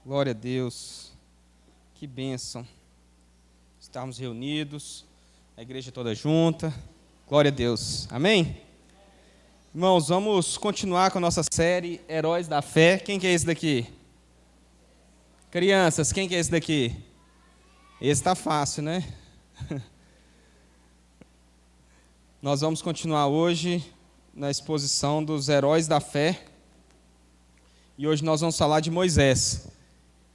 Glória a Deus, que bênção estarmos reunidos, a igreja toda junta, glória a Deus, amém? Irmãos, vamos continuar com a nossa série Heróis da Fé. Quem que é esse daqui? Crianças, quem que é esse daqui? Esse está fácil, né? Nós vamos continuar hoje na exposição dos Heróis da Fé, e hoje nós vamos falar de Moisés.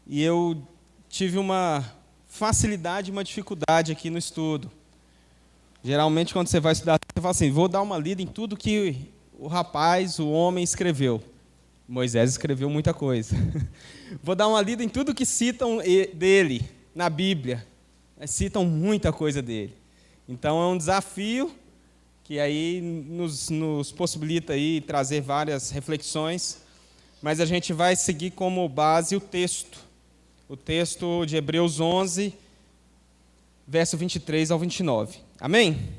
E eu tive uma facilidade e uma dificuldade aqui no estudo. Geralmente, quando você vai estudar, você fala assim, vou dar uma lida em tudo que o homem escreveu. Moisés escreveu muita coisa. Vou dar uma lida em tudo que citam dele na Bíblia. Citam muita coisa dele. Então, é um desafio que aí nos possibilita aí trazer várias reflexões, mas a gente vai seguir como base o texto de Hebreus 11, verso 23 ao 29. Amém?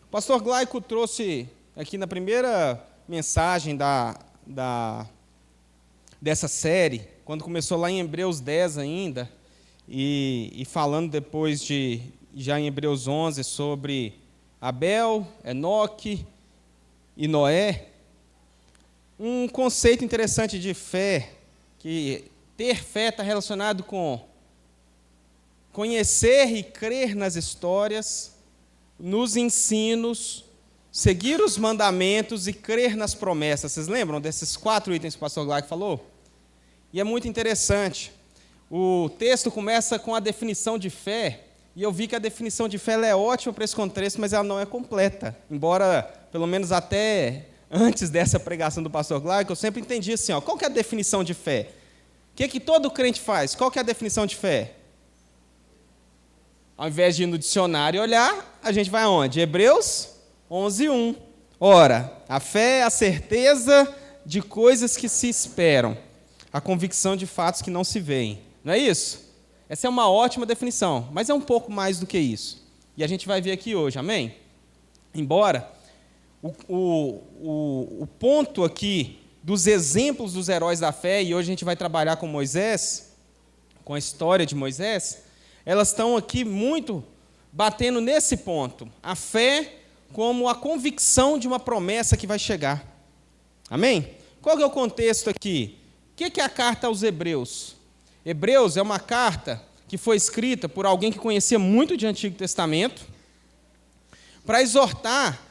O pastor Glaico trouxe aqui na primeira mensagem dessa série, quando começou lá em Hebreus 10 ainda, e falando depois já em Hebreus 11 sobre Abel, Enoque e Noé, um conceito interessante de fé, que ter fé está relacionado com conhecer e crer nas histórias, nos ensinos, seguir os mandamentos e crer nas promessas. Vocês lembram desses 4 itens que o pastor Glaico falou? E é muito interessante. O texto começa com a definição de fé, e eu vi que a definição de fé ela é ótima para esse contexto, mas ela não é completa. Embora, pelo menos até antes dessa pregação do pastor Glaico, eu sempre entendi assim, qual que é a definição de fé? O que todo crente faz? Qual que é a definição de fé? Ao invés de ir no dicionário e olhar, a gente vai aonde? Hebreus 11:1. Ora, a fé é a certeza de coisas que se esperam, a convicção de fatos que não se veem. Não é isso? Essa é uma ótima definição, mas é um pouco mais do que isso. E a gente vai ver aqui hoje, amém? Embora o ponto aqui dos exemplos dos heróis da fé, e hoje a gente vai trabalhar com Moisés, com a história de Moisés, elas estão aqui muito batendo nesse ponto. A fé como a convicção de uma promessa que vai chegar. Amém? Qual que é o contexto aqui? O que é a carta aos Hebreus? Hebreus é uma carta que foi escrita por alguém que conhecia muito de Antigo Testamento, para exortar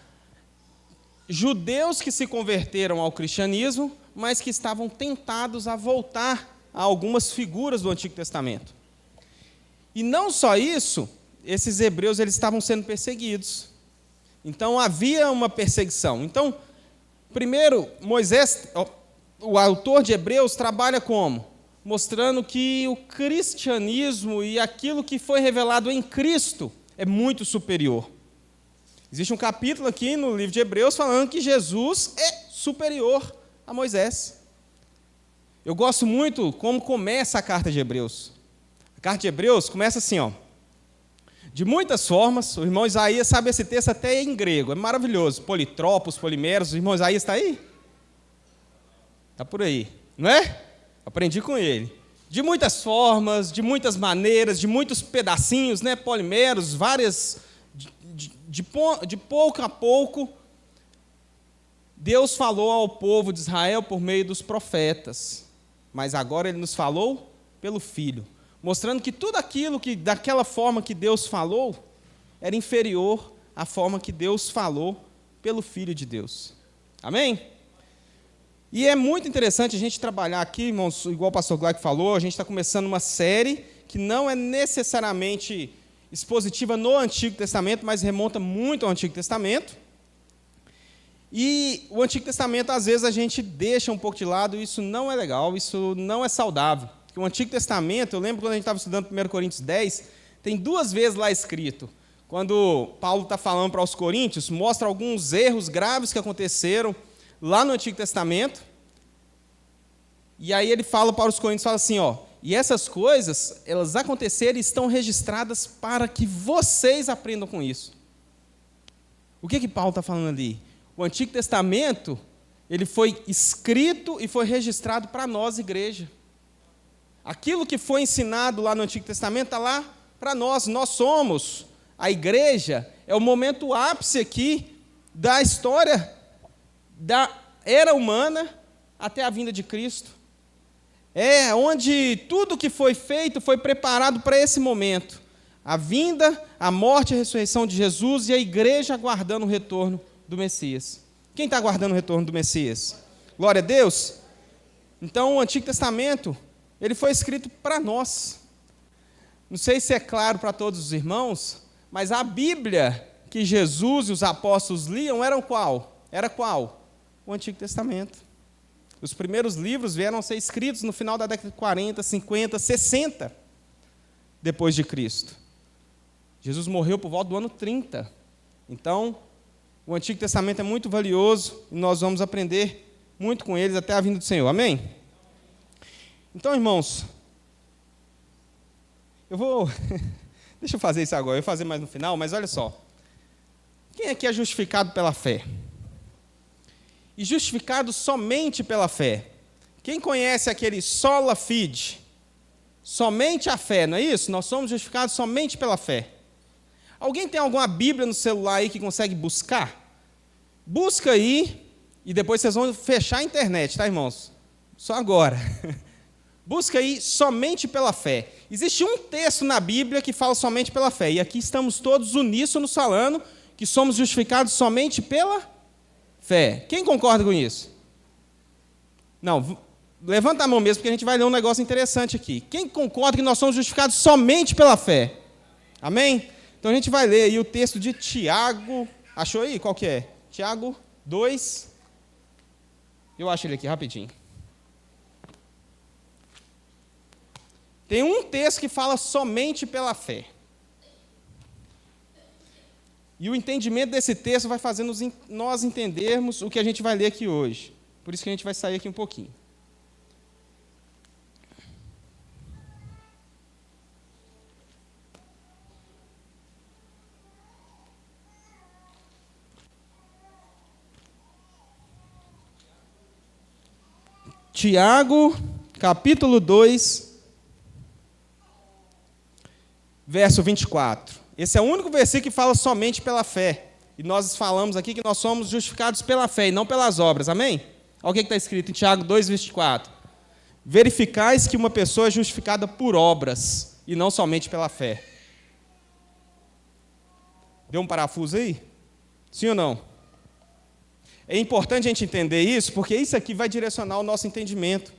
judeus que se converteram ao cristianismo, mas que estavam tentados a voltar a algumas figuras do Antigo Testamento. E não só isso, esses hebreus eles estavam sendo perseguidos. Então havia uma perseguição. Então, primeiro, Moisés, o autor de Hebreus, trabalha como? Mostrando que o cristianismo e aquilo que foi revelado em Cristo é muito superior. Existe um capítulo aqui no livro de Hebreus falando que Jesus é superior a Moisés. Eu gosto muito como começa a carta de Hebreus. A carta de Hebreus começa assim, de muitas formas. O irmão Isaías sabe esse texto até em grego, é maravilhoso. Politropos, polimeros, o irmão Isaías está aí? Está por aí, não é? Aprendi com ele. De muitas formas, de muitas maneiras, de muitos pedacinhos, né? Polimeros, várias... De pouco a pouco, Deus falou ao povo de Israel por meio dos profetas, mas agora Ele nos falou pelo Filho, mostrando que tudo aquilo que, daquela forma que Deus falou, era inferior à forma que Deus falou pelo Filho de Deus. Amém? E é muito interessante a gente trabalhar aqui, irmãos, igual o pastor Glaico falou, a gente está começando uma série que não é necessariamente expositiva no Antigo Testamento, mas remonta muito ao Antigo Testamento. E o Antigo Testamento, às vezes, a gente deixa um pouco de lado, e isso não é legal, isso não é saudável. Porque o Antigo Testamento, eu lembro quando a gente estava estudando 1 Coríntios 10, tem 2 vezes lá escrito, quando Paulo está falando para os coríntios, mostra alguns erros graves que aconteceram lá no Antigo Testamento, e aí ele fala para os coríntios, fala assim, e essas coisas, elas aconteceram e estão registradas para que vocês aprendam com isso. O que Paulo está falando ali? O Antigo Testamento, ele foi escrito e foi registrado para nós, igreja. Aquilo que foi ensinado lá no Antigo Testamento está lá para nós. Nós somos a igreja, é o momento ápice aqui da história da era humana até a vinda de Cristo. É onde tudo que foi feito foi preparado para esse momento. A vinda, a morte e a ressurreição de Jesus e a igreja aguardando o retorno do Messias. Quem está aguardando o retorno do Messias? Glória a Deus. Então, o Antigo Testamento, ele foi escrito para nós. Não sei se é claro para todos os irmãos, mas a Bíblia que Jesus e os apóstolos liam era qual? O Antigo Testamento. Os primeiros livros vieram a ser escritos no final da década de 40, 50, 60, depois de Cristo. Jesus morreu por volta do ano 30. Então, o Antigo Testamento é muito valioso e nós vamos aprender muito com eles até a vinda do Senhor. Amém? Então, irmãos, deixa eu fazer isso agora, eu vou fazer mais no final, mas olha só. Quem aqui é justificado pela fé? E justificado somente pela fé. Quem conhece aquele sola fide? Somente a fé, não é isso? Nós somos justificados somente pela fé. Alguém tem alguma Bíblia no celular aí que consegue buscar? Busca aí, e depois vocês vão fechar a internet, tá, irmãos? Só agora. Busca aí somente pela fé. Existe um texto na Bíblia que fala somente pela fé. E aqui estamos todos uníssonos falando que somos justificados somente pela fé. Quem concorda com isso? Não, levanta a mão mesmo, porque a gente vai ler um negócio interessante aqui. Quem concorda que nós somos justificados somente pela fé? Amém? Então a gente vai ler aí o texto de Tiago. Achou aí? Qual que é? Tiago 2. Eu acho ele aqui rapidinho. Tem um texto que fala somente pela fé. E o entendimento desse texto vai fazer nós entendermos o que a gente vai ler aqui hoje. Por isso que a gente vai sair aqui um pouquinho. Tiago, capítulo 2, verso 24. Esse é o único versículo que fala somente pela fé. E nós falamos aqui que nós somos justificados pela fé e não pelas obras. Amém? Olha o que está escrito em Tiago 2, 24. Verificais que uma pessoa é justificada por obras e não somente pela fé. Deu um parafuso aí? Sim ou não? É importante a gente entender isso, porque isso aqui vai direcionar o nosso entendimento.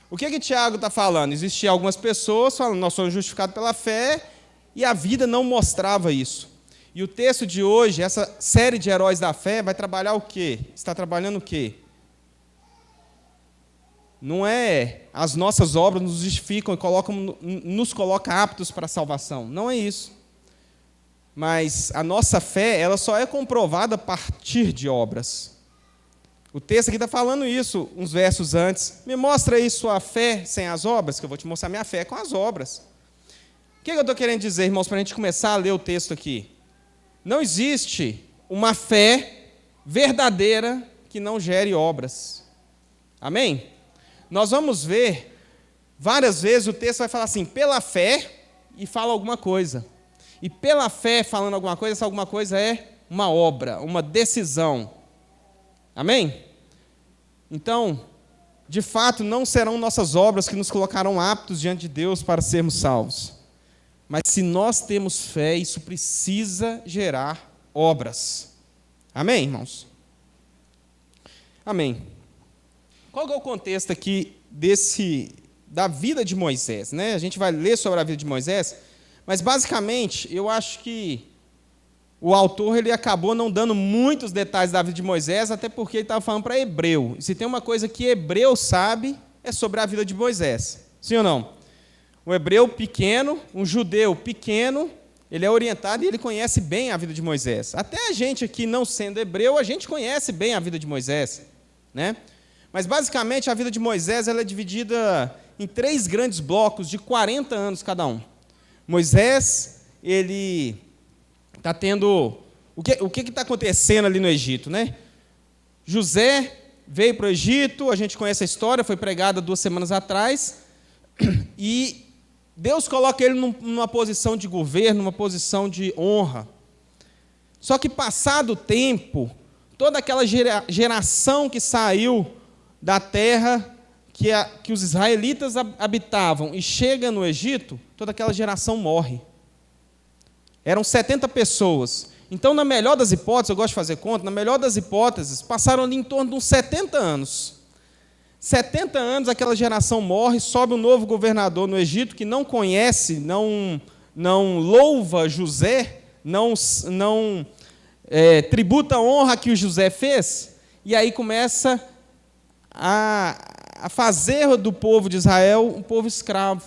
O que Tiago está falando? Existiam algumas pessoas falando, nós somos justificados pela fé, e a vida não mostrava isso. E o texto de hoje, essa série de heróis da fé, vai trabalhar o quê? Está trabalhando o quê? Não é as nossas obras nos justificam e nos colocam aptos para a salvação. Não é isso. Mas a nossa fé, ela só é comprovada a partir de obras. O texto aqui está falando isso, uns versos antes. Me mostra aí sua fé sem as obras, que eu vou te mostrar minha fé com as obras. O que eu estou querendo dizer, irmãos, para a gente começar a ler o texto aqui? Não existe uma fé verdadeira que não gere obras. Amém? Nós vamos ver, várias vezes o texto vai falar assim, pela fé, e fala alguma coisa. E pela fé, falando alguma coisa, essa alguma coisa é uma obra, uma decisão. Amém? Então, de fato, não serão nossas obras que nos colocarão aptos diante de Deus para sermos salvos. Mas se nós temos fé, isso precisa gerar obras. Amém, irmãos? Amém. Qual é o contexto aqui da vida de Moisés? Né? A gente vai ler sobre a vida de Moisés, mas basicamente eu acho que o autor ele acabou não dando muitos detalhes da vida de Moisés, até porque ele estava falando para hebreu. E se tem uma coisa que hebreu sabe, é sobre a vida de Moisés. Sim ou não? Um hebreu pequeno, um judeu pequeno, ele é orientado e ele conhece bem a vida de Moisés. Até a gente aqui, não sendo hebreu, a gente conhece bem a vida de Moisés. Né? Mas, basicamente, a vida de Moisés ela é dividida em 3 grandes blocos de 40 anos cada um. Moisés, ele está tendo... O que está acontecendo ali no Egito? Né? José veio para o Egito, a gente conhece a história, foi pregada 2 semanas atrás. E Deus coloca ele numa posição de governo, numa posição de honra. Só que, passado o tempo, toda aquela geração que saiu da terra que os israelitas habitavam e chega no Egito, toda aquela geração morre. Eram 70 pessoas. Então, na melhor das hipóteses, eu gosto de fazer conta, na melhor das hipóteses, passaram ali em torno de uns 70 anos. 70 anos, aquela geração morre, sobe um novo governador no Egito que não conhece, não louva José, não tributa a honra que o José fez, e aí começa a fazer do povo de Israel um povo escravo.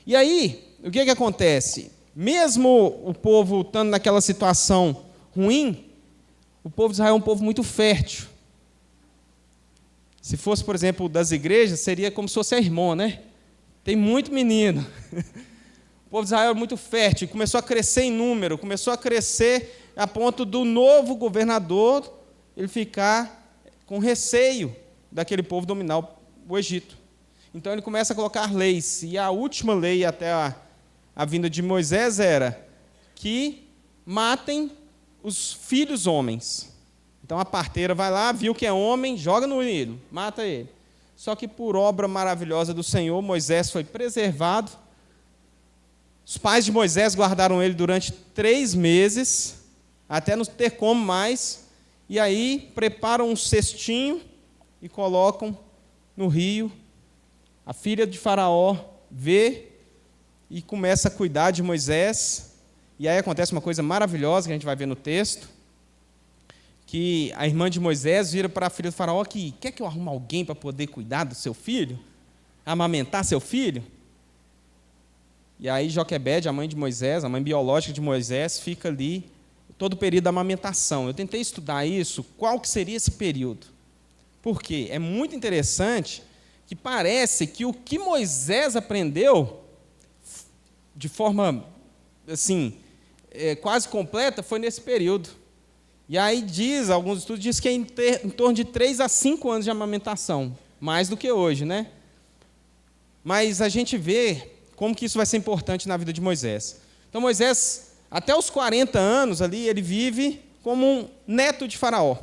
E aí, o que acontece? Mesmo o povo estando naquela situação ruim, o povo de Israel é um povo muito fértil. Se fosse, por exemplo, das igrejas, seria como se fosse a irmã, né? Tem muito menino. O povo de Israel é muito fértil, começou a crescer em número, começou a crescer a ponto do novo governador ele ficar com receio daquele povo dominar o Egito. Então ele começa a colocar leis, e a última lei até a vinda de Moisés era que matem os filhos homens. Então a parteira vai lá, viu que é homem, joga no Nilo, mata ele. Só que por obra maravilhosa do Senhor, Moisés foi preservado. Os pais de Moisés guardaram ele durante 3 meses, até não ter como mais, e aí preparam um cestinho e colocam no rio. A filha de Faraó vê e começa a cuidar de Moisés, e aí acontece uma coisa maravilhosa que a gente vai ver no texto, que a irmã de Moisés vira para a filha do Faraó que quer que eu arrume alguém para poder cuidar do seu filho, amamentar seu filho? E aí Joquebede, a mãe de Moisés, a mãe biológica de Moisés, fica ali todo o período da amamentação. Eu tentei estudar isso, qual que seria esse período? Por quê? É muito interessante que parece que o que Moisés aprendeu de forma assim, quase completa foi nesse período. E aí alguns estudos dizem que é em torno de 3 a 5 anos de amamentação, mais do que hoje, né? Mas a gente vê como que isso vai ser importante na vida de Moisés. Então Moisés, até os 40 anos ali, ele vive como um neto de Faraó.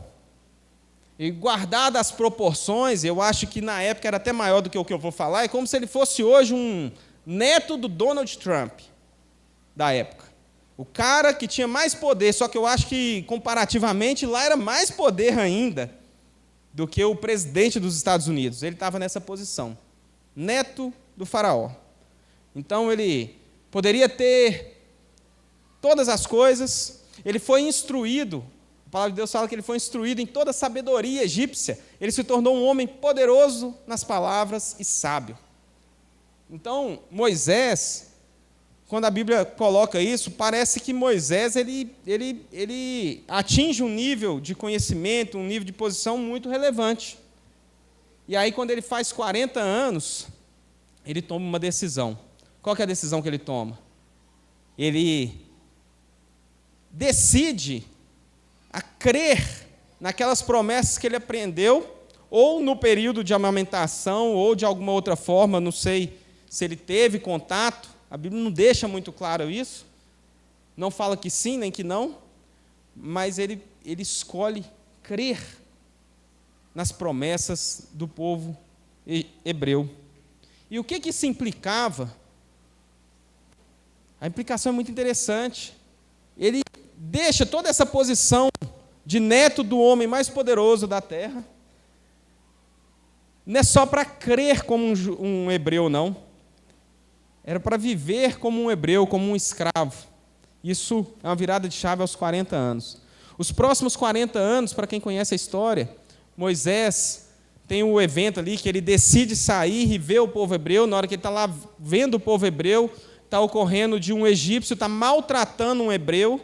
E guardadas as proporções, eu acho que na época era até maior do que o que eu vou falar, é como se ele fosse hoje um neto do Donald Trump, da época. O cara que tinha mais poder, só que eu acho que, comparativamente, lá era mais poder ainda do que o presidente dos Estados Unidos. Ele estava nessa posição, neto do Faraó. Então, ele poderia ter todas as coisas, ele foi instruído, a palavra de Deus fala que ele foi instruído em toda a sabedoria egípcia, ele se tornou um homem poderoso nas palavras e sábio. Então, Moisés, quando a Bíblia coloca isso, parece que Moisés ele atinge um nível de conhecimento, um nível de posição muito relevante. E aí, quando ele faz 40 anos, ele toma uma decisão. Qual que é a decisão que ele toma? Ele decide a crer naquelas promessas que ele aprendeu, ou no período de amamentação, ou de alguma outra forma, não sei se ele teve contato. A Bíblia não deixa muito claro isso, não fala que sim, nem que não, mas ele escolhe crer nas promessas do povo hebreu. E o que isso implicava? A implicação é muito interessante. Ele deixa toda essa posição de neto do homem mais poderoso da terra, não é só para crer como um hebreu, não. Era para viver como um hebreu, como um escravo. Isso é uma virada de chave aos 40 anos. Os próximos 40 anos, para quem conhece a história, Moisés tem um evento ali que ele decide sair e ver o povo hebreu. Na hora que ele está lá vendo o povo hebreu, está ocorrendo de um egípcio, está maltratando um hebreu.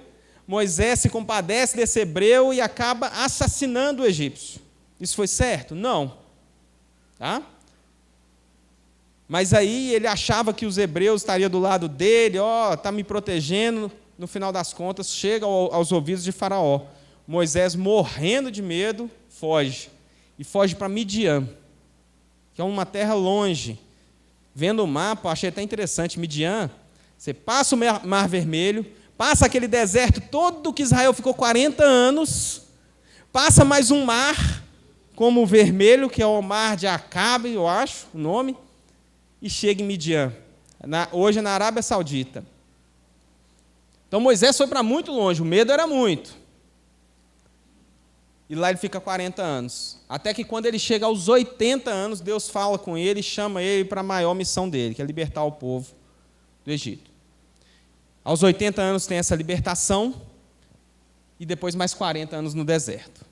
Moisés se compadece desse hebreu e acaba assassinando o egípcio. Isso foi certo? Não. Tá? Mas aí ele achava que os hebreus estariam do lado dele, está me protegendo. No final das contas, chega aos ouvidos de Faraó. Moisés, morrendo de medo, foge. E foge para Midian, que é uma terra longe. vendo o mapa, achei até interessante, Midian, você passa o Mar Vermelho, passa aquele deserto todo que Israel ficou 40 anos, passa mais um mar, como o vermelho, que é o mar de Acabe, eu acho, o nome, e chega em Midian, hoje é na Arábia Saudita. Então Moisés foi para muito longe, o medo era muito. E lá ele fica 40 anos. Até que quando ele chega aos 80 anos, Deus fala com ele e chama ele para a maior missão dele, que é libertar o povo do Egito. Aos 80 anos tem essa libertação e depois mais 40 anos no deserto.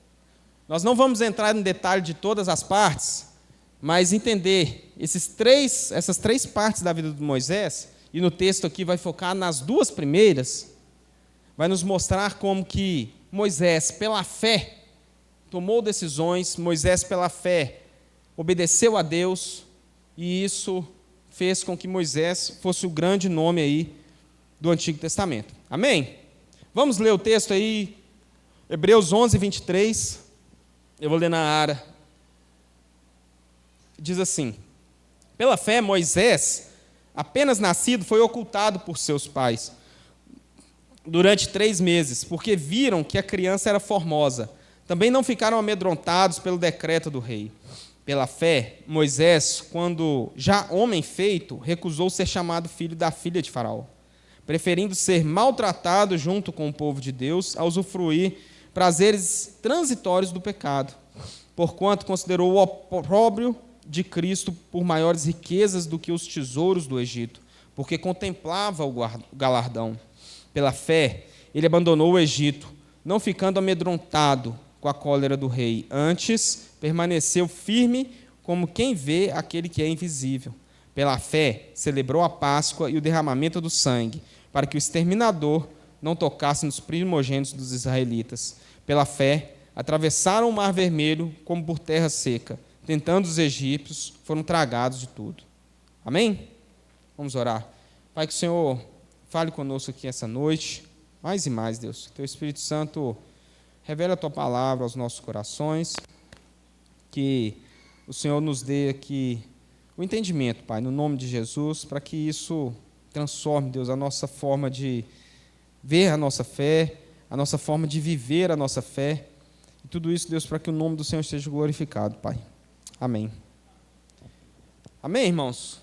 Nós não vamos entrar em detalhe de todas as partes, mas entender essas três partes da vida de Moisés, e no texto aqui vai focar nas duas primeiras, vai nos mostrar como que Moisés, pela fé, tomou decisões, Moisés, pela fé, obedeceu a Deus, e isso fez com que Moisés fosse o grande nome aí do Antigo Testamento. Amém? Vamos ler o texto aí, Hebreus 11, 23. Eu vou ler na Ara. Diz assim: pela fé, Moisés, apenas nascido, foi ocultado por seus pais durante 3 meses, porque viram que a criança era formosa. Também não ficaram amedrontados pelo decreto do rei. Pela fé, Moisés, quando já homem feito, recusou ser chamado filho da filha de Faraó, preferindo ser maltratado junto com o povo de Deus, a usufruir prazeres transitórios do pecado, porquanto considerou o opróbrio de Cristo por maiores riquezas do que os tesouros do Egito, porque contemplava o galardão. Pela fé, ele abandonou o Egito, não ficando amedrontado com a cólera do rei. Antes, permaneceu firme como quem vê aquele que é invisível. Pela fé, celebrou a Páscoa e o derramamento do sangue, para que o exterminador não tocasse nos primogênitos dos israelitas. Pela fé, atravessaram o Mar Vermelho como por terra seca. Tentando os egípcios, foram tragados de tudo. Amém? Vamos orar. Pai, que o Senhor fale conosco aqui essa noite, mais e mais, Deus. Que Teu Espírito Santo revele a Tua palavra aos nossos corações, que o Senhor nos dê aqui o entendimento, Pai, no nome de Jesus, para que isso transforme, Deus, a nossa forma de ver a nossa fé, a nossa forma de viver a nossa fé, e tudo isso, Deus, para que o nome do Senhor seja glorificado, Pai. Amém. Amém, irmãos?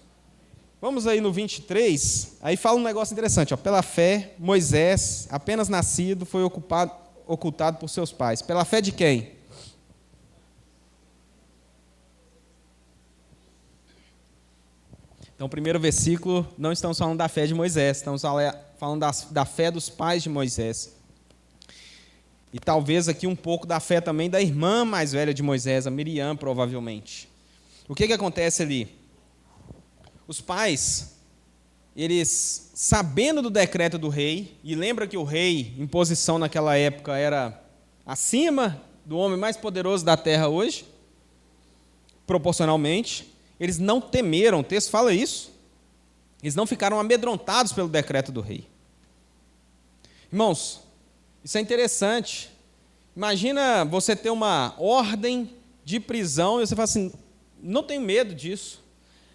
Vamos aí no 23, aí fala um negócio interessante, ó. Pela fé, Moisés, apenas nascido, foi ocultado por seus pais. Pela fé de quem? Então, o primeiro versículo, não estamos falando da fé de Moisés, estamos falando da fé dos pais de Moisés. E talvez aqui um pouco da fé também da irmã mais velha de Moisés, a Miriam, provavelmente. O que acontece ali? Os pais, eles, sabendo do decreto do rei, e lembra que o rei, em posição naquela época, era acima do homem mais poderoso da terra hoje, proporcionalmente, eles não temeram, o texto fala isso, eles não ficaram amedrontados pelo decreto do rei. Irmãos, isso é interessante. Imagina você ter uma ordem de prisão e você fala assim, não tenho medo disso.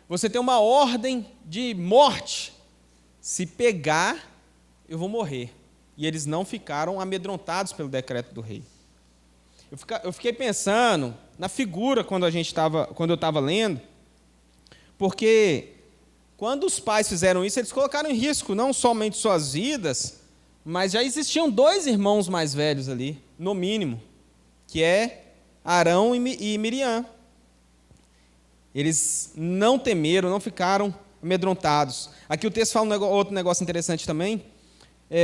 Você tem uma ordem de morte, se pegar, eu vou morrer. E eles não ficaram amedrontados pelo decreto do rei. Eu fiquei pensando na figura quando eu estava lendo, porque quando os pais fizeram isso, eles colocaram em risco não somente suas vidas, mas já existiam 2 irmãos mais velhos ali, no mínimo, que é Arão e Miriam. Eles não temeram, não ficaram amedrontados. Aqui o texto fala outro negócio interessante também,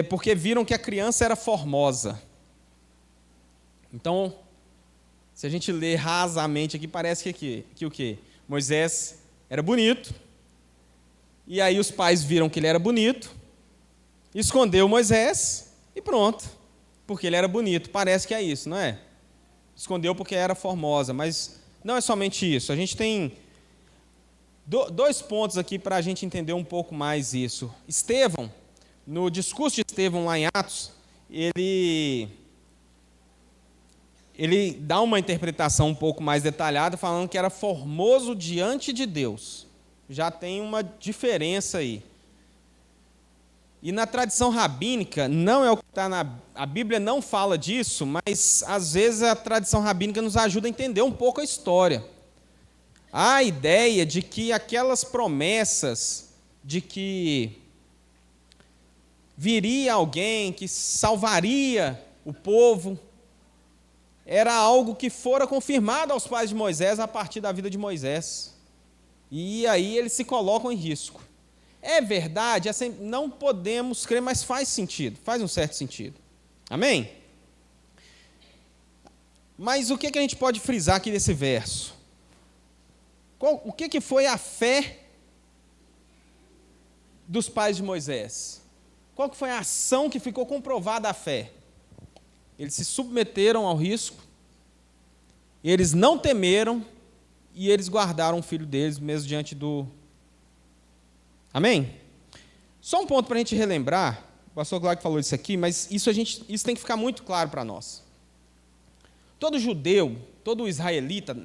porque viram que a criança era formosa. Então, se a gente ler rasamente aqui, parece que o quê? Moisés era bonito, e aí os pais viram que ele era bonito, escondeu Moisés e pronto, porque ele era bonito. Parece que é isso, não é? Escondeu porque era formosa, mas não é somente isso. A gente tem 2 pontos aqui para a gente entender um pouco mais isso. Estevão, no discurso de Estevão lá em Atos, ele dá uma interpretação um pouco mais detalhada, falando que era formoso diante de Deus. já tem uma diferença aí. E na tradição rabínica, não é o que está a Bíblia não fala disso, mas às vezes a tradição rabínica nos ajuda a entender um pouco a história. Há a ideia de que aquelas promessas de que viria alguém que salvaria o povo, era algo que fora confirmado aos pais de Moisés a partir da vida de Moisés. E aí eles se colocam em risco. É verdade, assim, não podemos crer, mas faz sentido, faz um certo sentido. Amém? Mas o que a gente pode frisar aqui nesse verso? O que foi a fé dos pais de Moisés? Qual que foi a ação que ficou comprovada a fé? Eles se submeteram ao risco, eles não temeram e eles guardaram o filho deles mesmo diante do... Amém? Só um ponto para a gente relembrar, o pastor Glauco falou isso aqui, mas isso tem que ficar muito claro para nós. Todo judeu, todo israelita,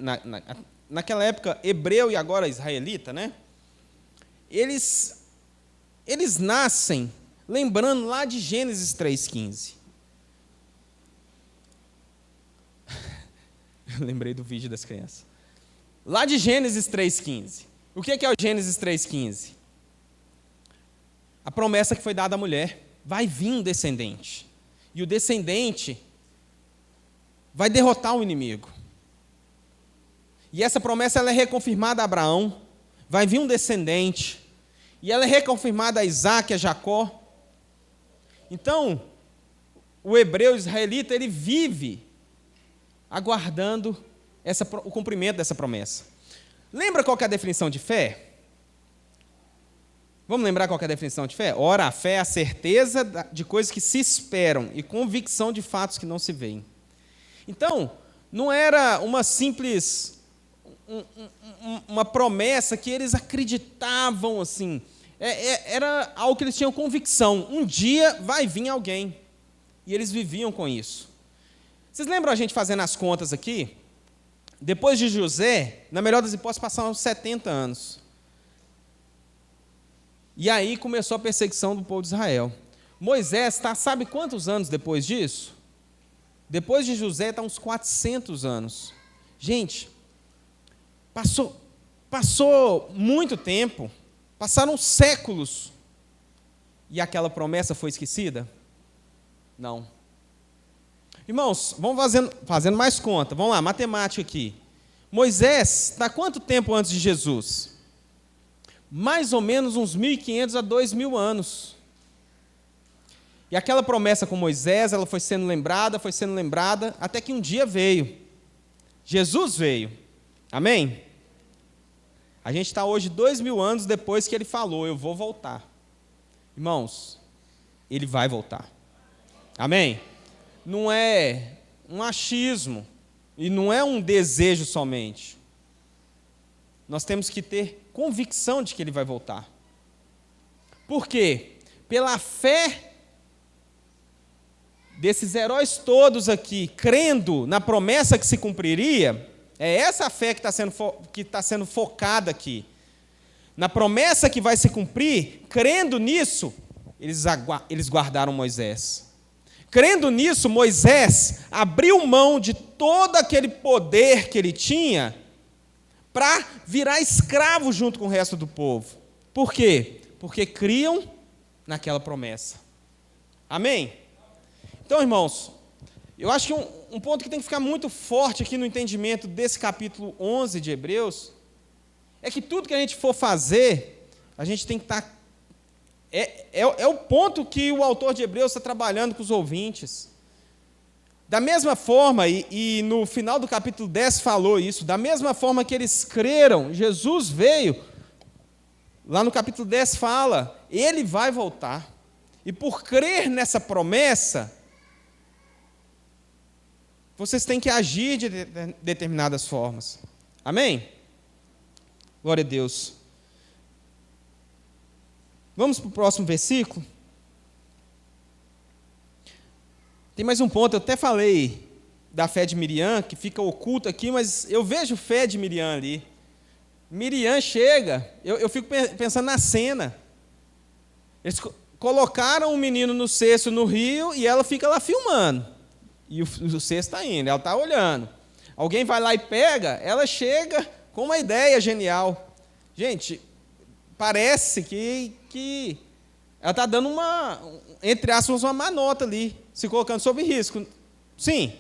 naquela época hebreu e agora israelita, né? Eles nascem lembrando lá de Gênesis 3,15. Eu lembrei do vídeo das crianças. Lá de Gênesis 3,15. O que é o Gênesis 3,15? A promessa que foi dada à mulher. Vai vir um descendente. E o descendente vai derrotar o inimigo. E essa promessa ela é reconfirmada a Abraão. Vai vir um descendente. E ela é reconfirmada a Isaac, a Jacó. Então, o hebreu israelita, ele vive aguardando o cumprimento dessa promessa. Lembra qual que é a definição de fé? Vamos lembrar qual que é a definição de fé? Ora, a fé é a certeza de coisas que se esperam e convicção de fatos que não se veem. Então, não era uma simples uma promessa que eles acreditavam assim. Era algo que eles tinham convicção. Um dia vai vir alguém. E eles viviam com isso. Vocês lembram a gente fazendo as contas aqui? Depois de José, na melhor das hipóteses, passaram uns 70 anos. E aí começou a perseguição do povo de Israel. Moisés está, sabe quantos anos depois disso? Depois de José está uns 400 anos. Gente, passou muito tempo, passaram séculos, e aquela promessa foi esquecida? Não. Irmãos, vamos fazendo mais conta. Vamos lá, matemática aqui. Moisés está quanto tempo antes de Jesus? Mais ou menos uns 1.500 a 2.000 anos. E aquela promessa com Moisés, ela foi sendo lembrada, até que um dia veio. Jesus veio. Amém? A gente está hoje 2.000 anos depois que ele falou, eu vou voltar. Irmãos, ele vai voltar. Amém? Não é um achismo e não é um desejo somente. Nós temos que ter convicção de que ele vai voltar. Por quê? Pela fé desses heróis todos aqui, crendo na promessa que se cumpriria, é essa fé que está sendo focada aqui. Na promessa que vai se cumprir, crendo nisso, eles guardaram Moisés. Crendo nisso, Moisés abriu mão de todo aquele poder que ele tinha para virar escravo junto com o resto do povo. Por quê? Porque criam naquela promessa. Amém? Então, irmãos, eu acho que um ponto que tem que ficar muito forte aqui no entendimento desse capítulo 11 de Hebreus é que tudo que a gente for fazer, a gente tem que estar... É o ponto que o autor de Hebreus está trabalhando com os ouvintes. Da mesma forma, e no final do capítulo 10 falou isso, da mesma forma que eles creram, Jesus veio, lá no capítulo 10 fala, ele vai voltar. E por crer nessa promessa, vocês têm que agir de determinadas formas. Amém? Glória a Deus. Vamos para o próximo versículo. Tem mais um ponto, eu até falei da fé de Miriam, que fica oculto aqui, mas eu vejo fé de Miriam ali. Miriam chega, eu fico pensando na cena. Eles colocaram o menino no cesto no rio e ela fica lá filmando. E o cesto está indo, ela está olhando. Alguém vai lá e pega, ela chega com uma ideia genial. Gente, parece que ela está dando entre aspas, uma má nota ali, se colocando sob risco. Sim.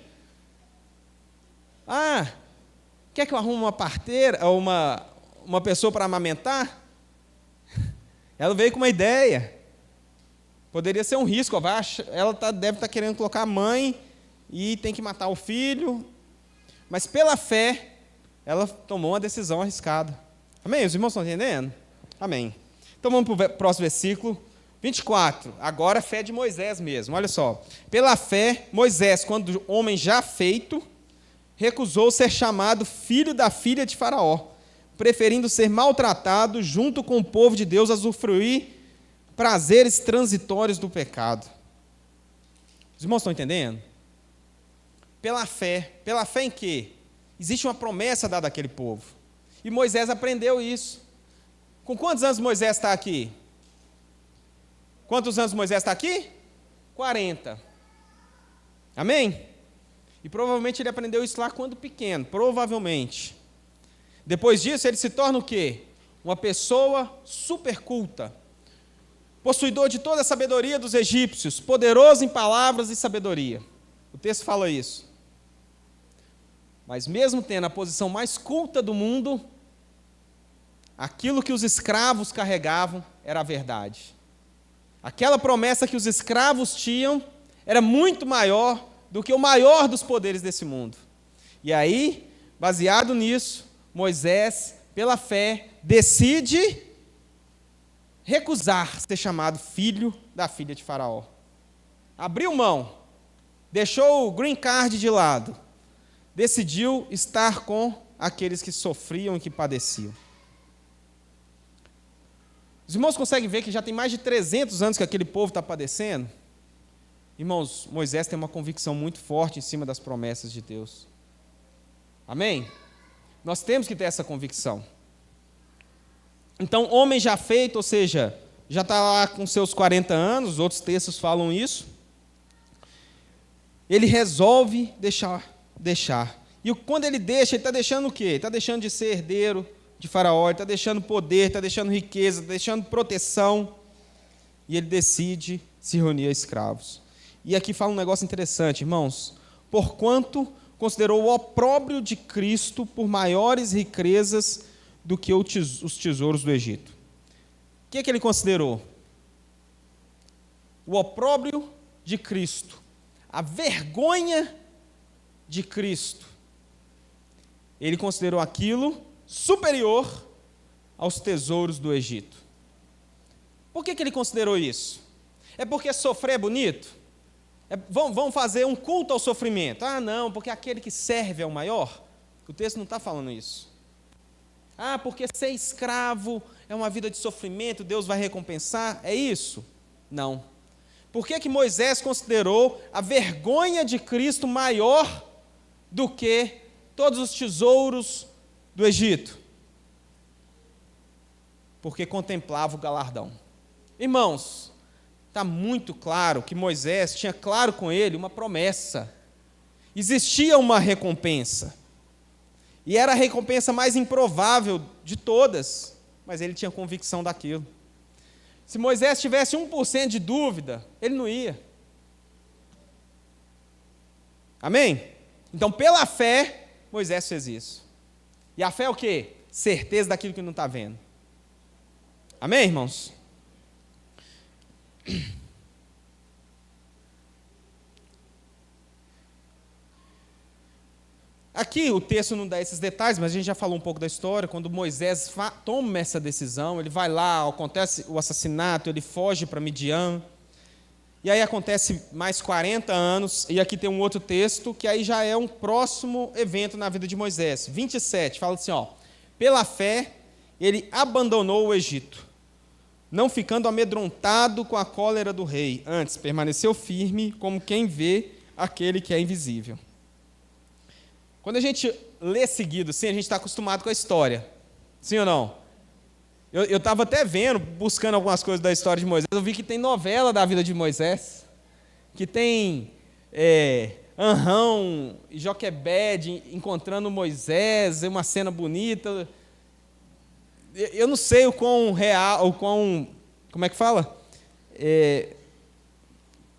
Quer que eu arrume uma parteira, ou uma pessoa para amamentar? Ela veio com uma ideia. Poderia ser um risco. Ela deve estar querendo colocar a mãe e tem que matar o filho. Mas pela fé, ela tomou uma decisão arriscada. Amém? Os irmãos estão entendendo? Amém. Então vamos para o próximo versículo. 24. Agora a fé de Moisés mesmo. Olha só. Pela fé, Moisés, quando homem já feito, recusou ser chamado filho da filha de Faraó, preferindo ser maltratado junto com o povo de Deus a usufruir prazeres transitórios do pecado. Os irmãos estão entendendo? Pela fé em quê? Existe uma promessa dada àquele povo. E Moisés aprendeu isso. Com quantos anos Moisés está aqui? Quantos anos Moisés está aqui? 40. Amém? E provavelmente ele aprendeu isso lá quando pequeno, provavelmente. Depois disso, ele se torna o quê? Uma pessoa super culta, possuidor de toda a sabedoria dos egípcios, poderoso em palavras e sabedoria. O texto fala isso. Mas mesmo tendo a posição mais culta do mundo, aquilo que os escravos carregavam era a verdade. Aquela promessa que os escravos tinham era muito maior do que o maior dos poderes desse mundo. E aí, baseado nisso, Moisés, pela fé, decide recusar ser chamado filho da filha de Faraó. Abriu mão, deixou o green card de lado, decidiu estar com aqueles que sofriam e que padeciam. Os irmãos conseguem ver que já tem mais de 300 anos que aquele povo está padecendo? Irmãos, Moisés tem uma convicção muito forte em cima das promessas de Deus. Amém? Nós temos que ter essa convicção. Então, homem já feito, ou seja, já está lá com seus 40 anos, outros textos falam isso, ele resolve deixar. E quando ele deixa, ele está deixando o quê? Ele está deixando de ser herdeiro de Faraó, ele está deixando poder, está deixando riqueza, está deixando proteção, e ele decide se reunir a escravos. E aqui fala um negócio interessante, irmãos. Porquanto considerou o opróbrio de Cristo por maiores riquezas do que os tesouros do Egito. O que ele considerou? O opróbrio de Cristo, a vergonha de Cristo. Ele considerou aquilo superior aos tesouros do Egito. Por que ele considerou isso? É porque sofrer é bonito? Vamos fazer um culto ao sofrimento. Não, porque aquele que serve é o maior. O texto não está falando isso. Porque ser escravo é uma vida de sofrimento, Deus vai recompensar. É isso? Não. Por que Moisés considerou a vergonha de Cristo maior do que todos os tesouros do Egito? Porque contemplava o galardão. Irmãos, está muito claro que Moisés tinha claro com ele uma promessa. Existia uma recompensa. E era a recompensa mais improvável de todas, mas ele tinha convicção daquilo. Se Moisés tivesse 1% de dúvida, ele não ia. Amém? Então, pela fé, Moisés fez isso. E a fé é o quê? Certeza daquilo que não está vendo. Amém, irmãos? Aqui o texto não dá esses detalhes, mas a gente já falou um pouco da história. Quando Moisés toma essa decisão, ele vai lá, acontece o assassinato, ele foge para Midian. E aí acontece mais 40 anos, e aqui tem um outro texto, que aí já é um próximo evento na vida de Moisés. 27, fala assim, pela fé, ele abandonou o Egito, não ficando amedrontado com a cólera do rei, antes permaneceu firme como quem vê aquele que é invisível. Quando a gente lê seguido, sim, a gente está acostumado com a história. Sim ou não? Eu estava até vendo, buscando algumas coisas da história de Moisés, eu vi que tem novela da vida de Moisés, que tem Anrão e Joquebede encontrando Moisés, é uma cena bonita. Eu não sei o quão real, como é que fala?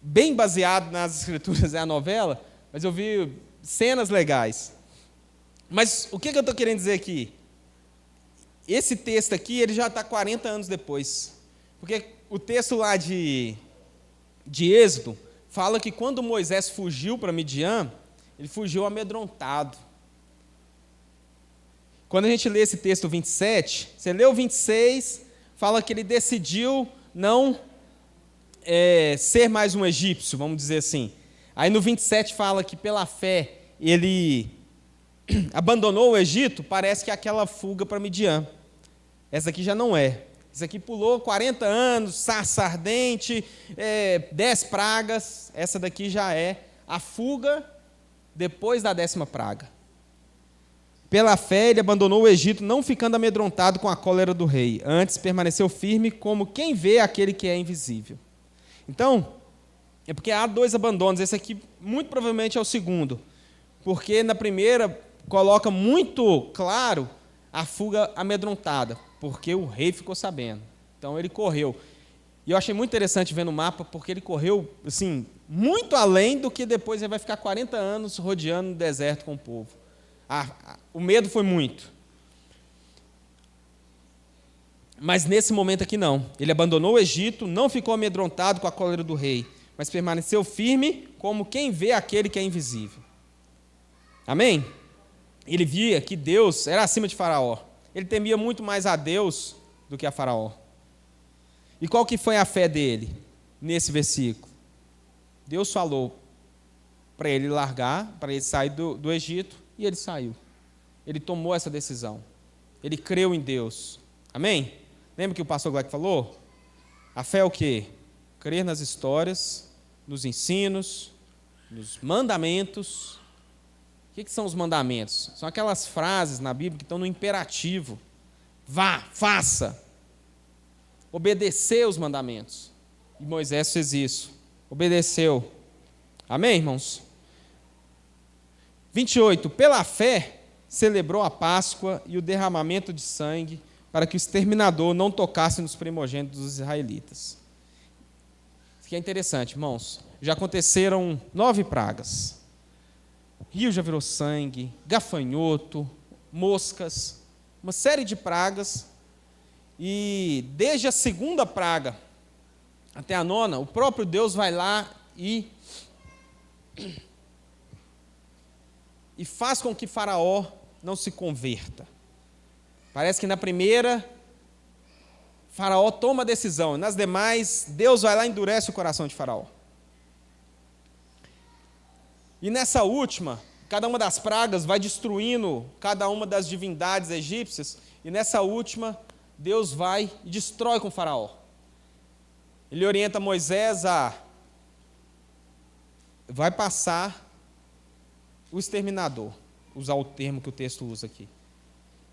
Bem baseado nas escrituras é a novela, mas eu vi cenas legais. Mas o que eu estou querendo dizer aqui? Esse texto aqui, ele já está 40 anos depois. Porque o texto lá de Êxodo fala que quando Moisés fugiu para Midian, ele fugiu amedrontado. Quando a gente lê esse texto 27, você lê o 26, fala que ele decidiu não ser mais um egípcio, vamos dizer assim. Aí no 27 fala que pela fé ele abandonou o Egito, parece que é aquela fuga para Midian. Essa aqui já não é. Essa aqui pulou 40 anos, sarça ardente, 10 pragas. Essa daqui já é a fuga depois da 10ª praga. Pela fé ele abandonou o Egito, não ficando amedrontado com a cólera do rei. Antes permaneceu firme como quem vê aquele que é invisível. Então, é porque há 2 abandonos. Esse aqui muito provavelmente é o segundo. Porque na primeira coloca muito claro a fuga amedrontada, porque o rei ficou sabendo. Então ele correu. E eu achei muito interessante ver no mapa, porque ele correu assim, muito além do que depois ele vai ficar 40 anos rodeando no deserto com o povo. O medo foi muito. Mas nesse momento aqui não. Ele abandonou o Egito, não ficou amedrontado com a cólera do rei, mas permaneceu firme como quem vê aquele que é invisível. Amém? Ele via que Deus era acima de Faraó. Ele temia muito mais a Deus do que a Faraó. E qual que foi a fé dele nesse versículo? Deus falou para ele largar, para ele sair do Egito, e ele saiu. Ele tomou essa decisão. Ele creu em Deus. Amém? Lembra que o pastor Gleck falou? A fé é o quê? Crer nas histórias, nos ensinos, nos mandamentos. O que são os mandamentos? São aquelas frases na Bíblia que estão no imperativo. Vá, faça. Obedecer os mandamentos. E Moisés fez isso. Obedeceu. Amém, irmãos? 28. Pela fé, celebrou a Páscoa e o derramamento de sangue para que o exterminador não tocasse nos primogênitos dos israelitas. Isso aqui é interessante, irmãos. Já aconteceram 9 pragas. O rio já virou sangue, gafanhoto, moscas, uma série de pragas. E desde a 2ª praga até a 9ª, o próprio Deus vai lá e faz com que Faraó não se converta. Parece que na primeira, Faraó toma a decisão. Nas demais, Deus vai lá e endurece o coração de Faraó. E nessa última, cada uma das pragas vai destruindo cada uma das divindades egípcias. E nessa última, Deus vai e destrói com Faraó. Ele orienta Moisés vai passar o exterminador, usar o termo que o texto usa aqui.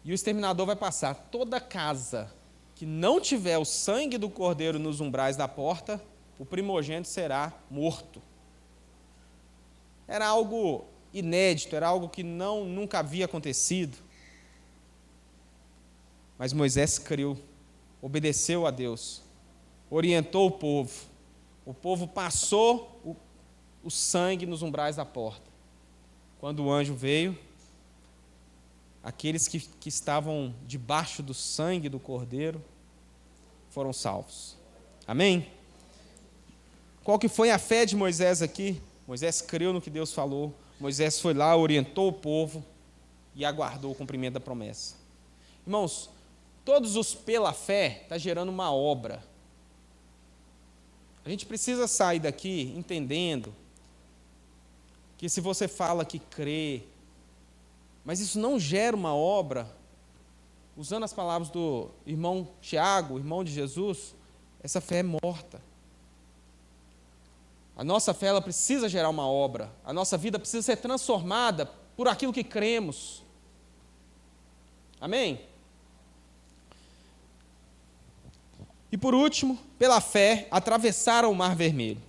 E o exterminador vai passar toda casa que não tiver o sangue do cordeiro nos umbrais da porta, o primogênito será morto. Era algo inédito, era algo que nunca havia acontecido. Mas Moisés creu, obedeceu a Deus, orientou o povo. O povo passou o sangue nos umbrais da porta. Quando o anjo veio, aqueles que estavam debaixo do sangue do cordeiro foram salvos. Amém? Qual que foi a fé de Moisés aqui? Moisés creu no que Deus falou. Moisés foi lá, orientou o povo e aguardou o cumprimento da promessa. Irmãos, todos os pela fé está gerando uma obra. A gente precisa sair daqui entendendo que se você fala que crê, mas isso não gera uma obra, usando as palavras do irmão Tiago, irmão de Jesus, essa fé é morta. A nossa fé ela precisa gerar uma obra. A nossa vida precisa ser transformada por aquilo que cremos. Amém? E por último, pela fé, atravessaram o Mar Vermelho,